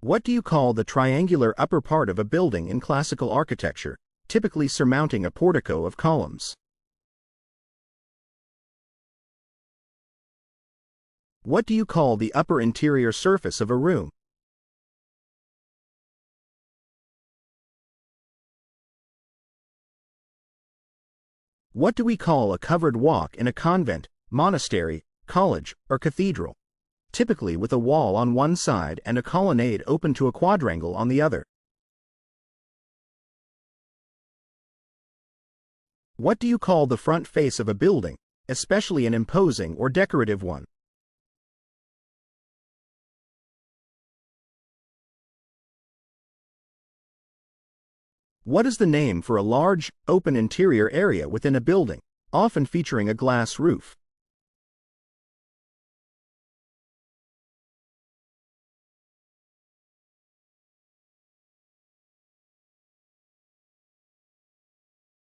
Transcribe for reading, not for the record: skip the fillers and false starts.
What do you call the triangular upper part of a building in classical architecture, typically surmounting a portico of columns? What do you call the upper interior surface of a room? What do we call a covered walk in a convent, monastery, college, or cathedral, typically with a wall on one side and a colonnade open to a quadrangle on the other? What do you call the front face of a building, especially an imposing or decorative one? What is the name for a large, open interior area within a building, often featuring a glass roof?